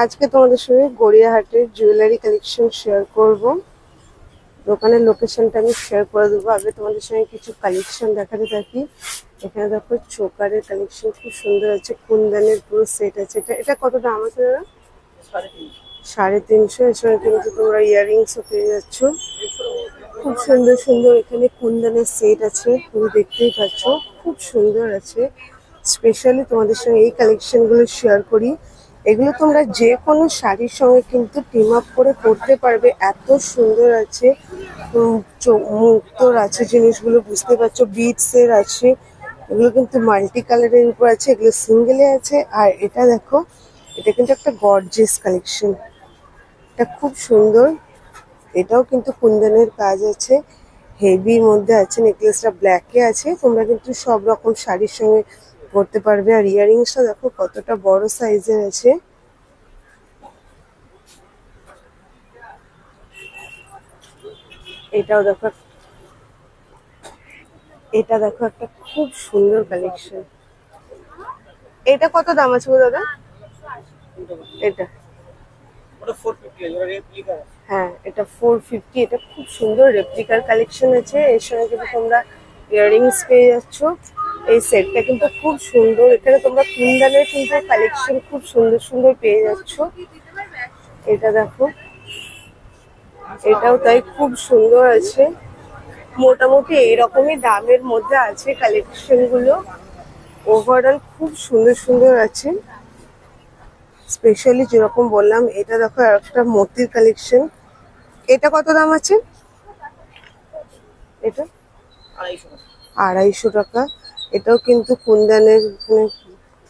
আজকে তোমাদের সঙ্গে গড়িয়াহাটের জুয়েলারি কালেকশন শেয়ার করব। দোকানের লোকেশনটা আমি শেয়ার করে দেবো। আগে তোমাদের সঙ্গে কিছু কালেকশন দেখাতে থাকি। এখানে দেখো চোকারের কালেকশন খুব সুন্দর আছে, কুন্দনের পুরো সেট আছে। এটা কত দাম আছে দাদা? 350। এর সঙ্গে কিন্তু তোমরা ইয়াররিংসও পেয়ে যাচ্ছ। খুব সুন্দর সুন্দর এখানে কুন্দনের সেট আছে, তুমি দেখতেই পাচ্ছ, খুব সুন্দর আছে। স্পেশালি তোমাদের সঙ্গে এই কালেকশনগুলো শেয়ার করি। এগুলো তোমরা যে কোনো শাড়ির সঙ্গে কিন্তু টিম আপ করে পরতে পারবে, এত সুন্দর আছে। মুক্তোর আছে জিনিসগুলো, বুঝতে পারছো, বিটস এর আছে। এগুলো কিন্তু মাল্টি কালারের উপর আছে, এগুলো সিঙ্গেলে আছে। আর এটা দেখো, এটা কিন্তু একটা গর্জিয়াস কালেকশন, এটা খুব সুন্দর। এটাও কিন্তু কুন্দনের কাজ আছে, হেভির মধ্যে আছে। নেকলেসটা ব্ল্যাকে আছে, তোমরা কিন্তু সব রকম শাড়ির সঙ্গে পরতে পারবে। আর ইয়াররিংসটা দেখো কতটা বড় সাইজের আছে। এটাও দেখো, এটা দেখো একটা খুব সুন্দর কালেকশন। এটা কত দাম আছে গো দাদা? এটা হ্যাঁ, এটা 450। এটা খুব সুন্দর রেপ্লিকার কালেকশন আছে। এর সঙ্গে কিন্তু তোমরা ইয়াররিংস পেয়ে যাচ্ছ। এই সেটটা কিন্তু খুব সুন্দর। এখানে তোমরা কুন্দনের কিন্তু কালেকশন খুব সুন্দর সুন্দর পেয়ে যাচ্ছ। এটা দেখো, এটাও তাই খুব সুন্দর আছে। মোটামুটি এইরকমই দামের মধ্যে আছে কালেকশন গুলো। ওভারঅল খুব সুন্দর সুন্দর আছে। স্পেশালি যেরকম বললাম, এটা দেখো একটা মতির কালেকশন। এটা কত দাম আছে? এটা 250 টাকা। এটাও কিন্তু কুন্দনের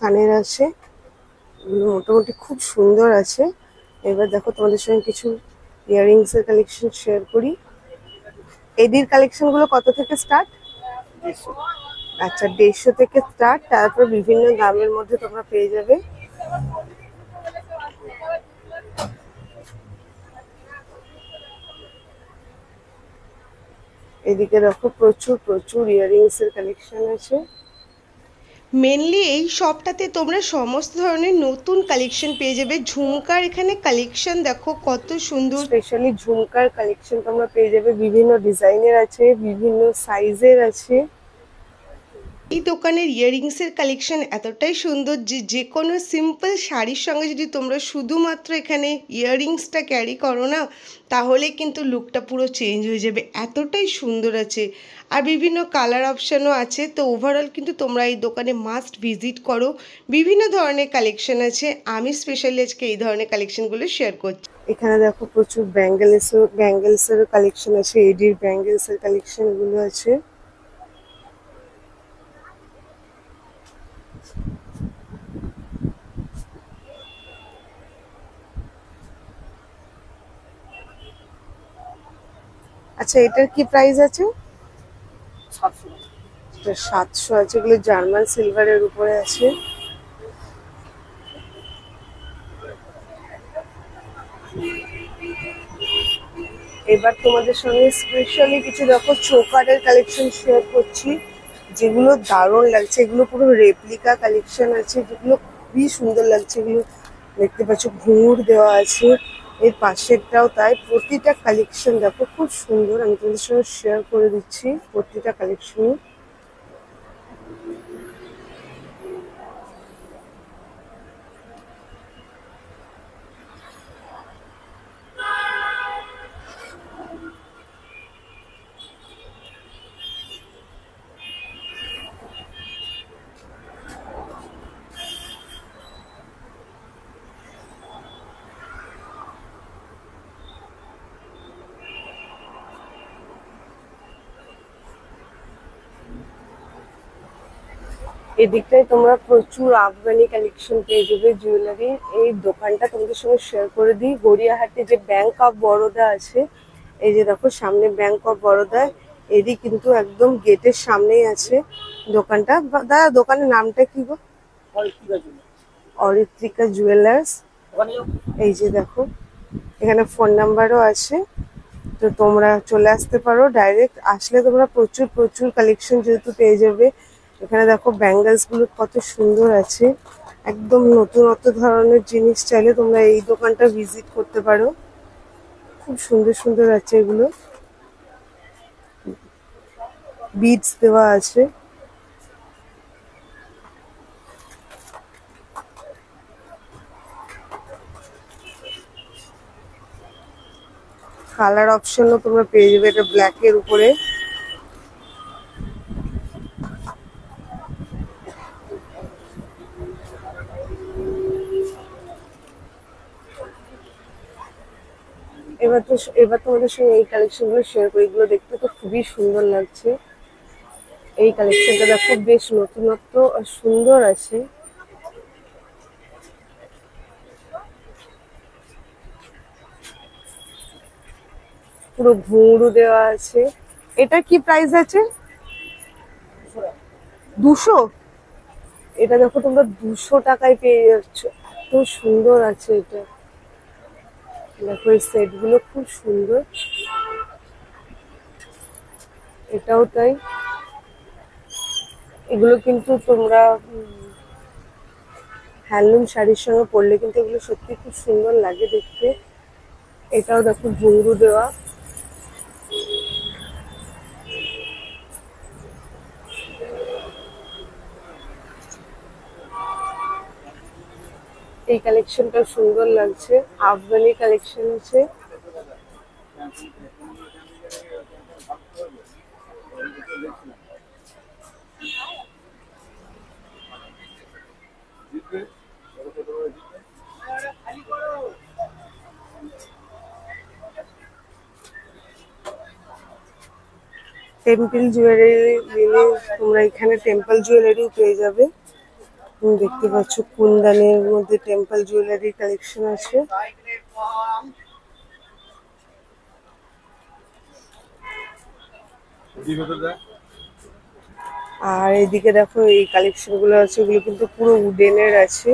কানের আছে, মোটামুটি খুব সুন্দর আছে। এবার দেখো তোমাদের সঙ্গে কিছু ইয়াররিংস এর কালেকশন শেয়ার করি। এডির কালেকশন গুলো কত থেকে স্টার্ট? আচ্ছা, 150 থেকে স্টার্ট, তারপর বিভিন্ন দামের মধ্যে তোমরা পেয়ে যাবে। এদিকে দেখো প্রচুর প্রচুর ইয়াররিংস এর কালেকশন আছে। মেনলি এই শপটাতে তোমরা সমস্ত ধরনের নতুন কালেকশন পেয়ে যাবে। ঝুমকার এখানে কালেকশন দেখো কত সুন্দর। স্পেশালি ঝুমকার কালেকশন তোমরা পেয়ে যাবে, বিভিন্ন ডিজাইনের আছে, বিভিন্ন সাইজের আছে। এই দোকানের ইয়াররিংসের কালেকশন এতটাই সুন্দর যে যে কোনো সিম্পল শাড়ির সঙ্গে যদি তোমরা শুধুমাত্র এখানে ইয়াররিংসটা ক্যারি করো না, তাহলে কিন্তু লুকটা পুরো চেঞ্জ হয়ে যাবে, এতটাই সুন্দর আছে। আর বিভিন্ন কালার অপশানও আছে। তো ওভারঅল কিন্তু তোমরা এই দোকানে মাস্ট ভিজিট করো। বিভিন্ন ধরনের কালেকশন আছে, আমি স্পেশালি আজকে এই ধরনের কালেকশনগুলো শেয়ার করছি। এখানে দেখো প্রচুর ব্যাঙ্গেলস এর কালেকশন আছে, এডির ব্যাঙ্গেলস এর কালেকশন গুলো আছে। আচ্ছা, এটার কি প্রাইস আছে? 700 আছে। এগুলো জার্মান সিলভারের উপরে আছে। এবার তোমাদের সঙ্গে স্পেশালি কিছু দেখো চোকারের কালেকশন শেয়ার করছি, যেগুলো দারুণ লাগছে। এগুলো পুরো রেপ্লিকা কালেকশন আছে, যেগুলো খুবই সুন্দর লাগছে। এগুলো দেখতে পাচ্ছ ঘুঙুর দেওয়া আছে, এর পাশেরটাও তাই। প্রতিটা কালেকশন দেখো খুব সুন্দর, আমি তোমাদের সঙ্গে শেয়ার করে দিচ্ছি প্রতিটা কালেকশন। এদিকটায় তোমরা প্রচুর আফগানি কালেকশন পেয়ে যাবে জুয়েলারি। এই দোকানটা তোমাদের সঙ্গে শেয়ার করে দিই, গড়িয়াহাটে যে ব্যাংক অফ বরোদা আছে, এই যে দেখো সামনে ব্যাংক অফ বরোদা, এরই কিন্তু একদম গেটের সামনেই আছে দোকানটা। দাদা, দোকানের নামটা কি গো? অরিত্রিকা জুয়েলার্স। এই যে দেখো, এখানে ফোন নাম্বারও আছে, তো তোমরা চলে আসতে পারো। ডাইরেক্ট আসলে তোমরা প্রচুর প্রচুর কালেকশন যেহেতু পেয়ে যাবে। এখানে দেখো ব্যাঙ্গেলস গুলো কত সুন্দর আছে, একদম নতুনত্ব ধরনের জিনিস চাইলে তোমরা এই দোকানটা ভিজিট করতে পারো। খুব সুন্দর সুন্দর আছে এগুলো, বিডস দেওয়া আছে। কালার অপশনও তোমরা পেয়ে যাবে, এটা ব্ল্যাক এর উপরে। এবার তোমাদের সঙ্গে এই কালেকশন গুলো শেয়ার করি। এগুলো দেখতে তো খুবই সুন্দর লাগছে। এই কালেকশনটা দেখো, বেশ নতুনত্ব আর সুন্দর আছে। পুরো ঘুঙরু দেওয়া আছে। এটা কি প্রাইস আছে? 200। এটা দেখো তোমরা 200 টাকায় পেয়ে যাচ্ছ। এত সুন্দর আছে এটা। দেখো এই সেট গুলো খুব সুন্দর। এটাও তাই। এগুলো কিন্তু তোমরা হ্যান্ডলুম শাড়ির সঙ্গে পরলে কিন্তু এগুলো সত্যি খুব সুন্দর লাগে দেখতে। এটাও দেখো ঘুঙরু দেওয়া। এই কালেকশনটা সুন্দর লাগছে, আফগানি কালেকশন আছে। টেম্পল জুয়েলারি নিলে তোমরা এখানে টেম্পল জুয়েলারিও পেয়ে যাবে। তুমি দেখতে পাচ্ছ কুন্দানের মধ্যে টেম্পল জুয়েলারি কালেকশন আছে। আর এদিকে দেখো এই কালেকশন গুলো আছে, এগুলো কিন্তু পুরো উডেনের আছে।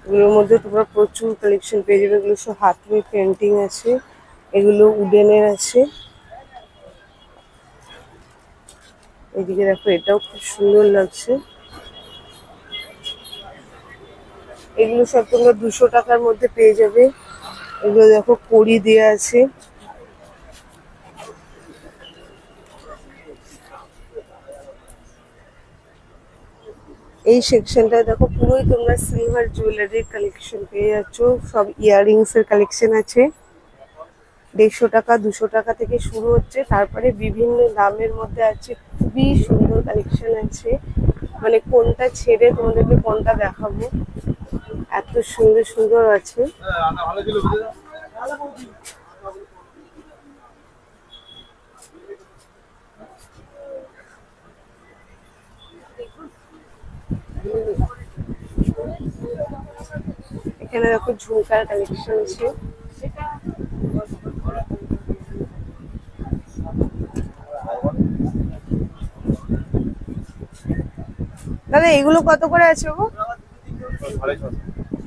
এগুলোর মধ্যে তোমরা প্রচুর কালেকশন পেয়ে যাবে। এগুলো সব হাতে পেন্টিং আছে, এগুলো উডেনের আছে। এদিকে দেখো এটাও খুব সুন্দর লাগছে। এগুলো সব তোমরা 200 টাকার মধ্যে পেয়ে যাবে। এগুলো দেখো কড়ি দেওয়া আছে। এই সেকশনটায় দেখো পুরোই তোমরা সিলভার জুয়েলারির কালেকশন পেয়ে যাচ্ছ। সব ইয়াররিংস এর কালেকশন আছে। 150 টাকা 200 টাকা থেকে শুরু হচ্ছে, তারপরে বিভিন্ন দামের মধ্যে আছে। খুবই সুন্দর কালেকশন আছে, মানে কোনটা ছেড়ে তোমাদেরকে কোনটা দেখাবো, এত সুন্দর সুন্দর আছে। এখানে দেখো ঝুমকার কালেকশন আছে। দাদা এগুলো কত করে আছে গো?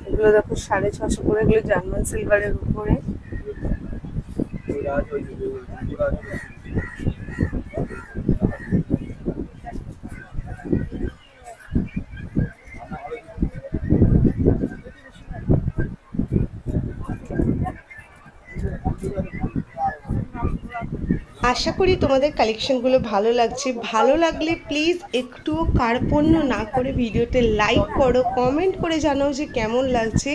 এগুলো দেখো 650 করে। এগুলো জার্মান সিলভারের উপরে। আশা করি তোমাদের কালেকশনগুলো ভালো লাগছে। ভালো লাগলে প্লিজ একটুও কার্পণ্য না করে ভিডিওতে লাইক করো, কমেন্ট করে জানাও যে কেমন লাগছে।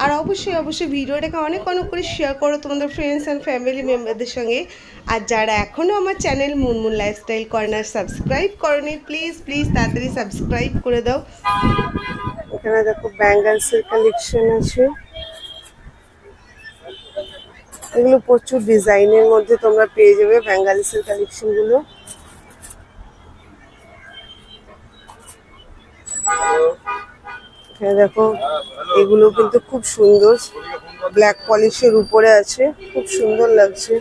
আর অবশ্যই অবশ্যই ভিডিওটাকে অনেক অনেক করে শেয়ার করো তোমাদের ফ্রেন্ডস অ্যান্ড ফ্যামিলি মেম্বারদের সঙ্গে। আর যারা এখনও আমার channel Munmun lifestyle corner subscribe করনি, প্লিজ প্লিজ তাড়াতাড়ি সাবস্ক্রাইব করে দাও। এখানে দেখো ব্যাঙ্গলস এর কালেকশন আছে। এগুলো প্রচুর ডিজাইনের মধ্যে তোমরা পেয়ে যাবে ব্যাঙ্গলস এর কালেকশন গুলো। এখানে দেখো এগুলো কিন্তু খুব সুন্দর, ব্ল্যাক পলিশের উপরে আছে, খুব সুন্দর লাগছে।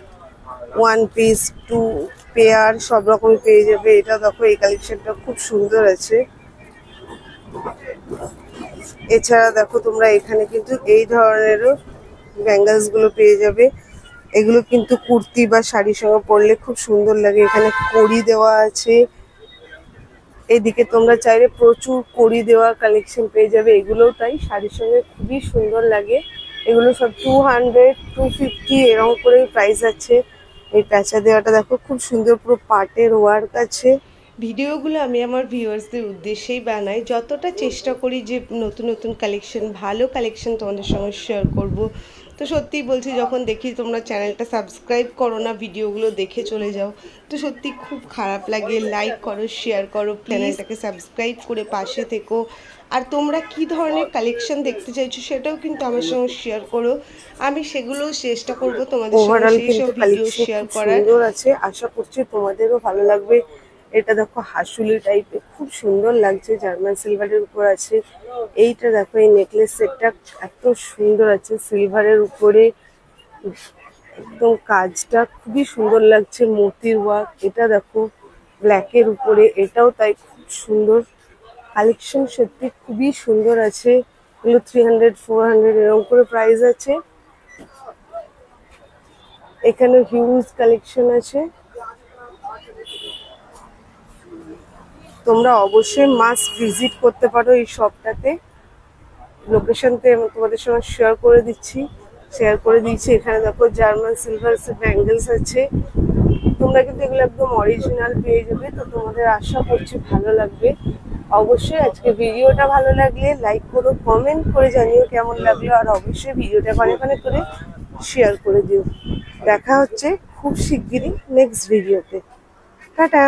1 পিস 2 পেয়ার সব রকমই পেয়ে যাবে। এটা দেখো এই কালেকশনটা খুব সুন্দর আছে। এছাড়া দেখো তোমরা এখানে কিন্তু এই ধরনেরও ব্যাঙ্গলস গুলো পেয়ে যাবে। এগুলো কিন্তু কুর্তি বা শাড়ির সঙ্গে পরলে খুব সুন্দর লাগে। এখানে কড়ি দেওয়া আছে, এইদিকে তোমরা চাইলে প্রচুর কড়ি দেওয়া কালেকশন পেয়ে যাবে, এগুলোও তাই শাড়ির সঙ্গে খুবই সুন্দর লাগে। এগুলো সব 200, 250 এরকম করে প্রাইস আছে। এই প্যাঁচা দেওয়াটা দেখো খুব সুন্দর, পুরো পাটের ওয়ার্ক আছে। ভিডিওগুলো আমি আমার ভিউয়ার্সদের উদ্দেশ্যেই বানাই, যতটা চেষ্টা করি যে নতুন নতুন কালেকশন, ভালো কালেকশন তোমাদের সঙ্গে শেয়ার করব। তো সত্যিই বলছি, যখন দেখি তোমরা চ্যানেলটা সাবস্ক্রাইব করো না, ভিডিওগুলো দেখে চলে যাও, তো সত্যি খুব খারাপ লাগে। লাইক করো, শেয়ার করো, চ্যানেলটাকে সাবস্ক্রাইব করে পাশে থেকো। আর তোমরা কি ধরনের কালেকশন দেখতে চাইছো সেটাও কিন্তু আমার সঙ্গে শেয়ার করো, আমি সেগুলোও চেষ্টা করব তোমাদের সঙ্গে ওভারঅল সেই সব কিন্তু ভিডিও কালেকশন শেয়ার খুব করার। সুন্দর আছে, আশা করছি তোমাদেরও ভালো লাগবে। এটা দেখো হাসুলি টাইপের, খুব সুন্দর লাগছে, জার্মান সিলভারের উপর আছে। এইটা দেখো, এই নেকলেস সেটটা এত সুন্দর আছে, সিলভারের উপরে একদম কাজটা খুবই সুন্দর লাগছে, মোতির ওয়ার্ক। এটা দেখো ব্ল্যাকের উপরে, এটাও তাই খুব সুন্দর কালেকশন, সত্যি খুবই সুন্দর আছে। এগুলো 300, 400 এরকম করে প্রাইস আছে। এখানে হিউজ কালেকশন আছে, তোমরা অবশ্যই মাস্ট ভিজিট করতে পারো এই শপটাতে। লোকেশনতে আমি তোমাদের সঙ্গে শেয়ার করে দিচ্ছি। এখানে দেখো জার্মান সিলভার ব্যাঙ্গেলস আছে, তোমরা কিন্তু এগুলো একদম অরিজিনাল পেয়ে যাবে। তো তোমাদের আশা করছি ভালো লাগবে। অবশ্যই আজকে ভিডিওটা ভালো লাগলে লাইক করো, কমেন্ট করে জানিও কেমন লাগলো, আর অবশ্যই ভিডিওটা মানে করে শেয়ার করে দিও। দেখা হচ্ছে খুব শিগগিরই নেক্সট ভিডিওতে। টাটা।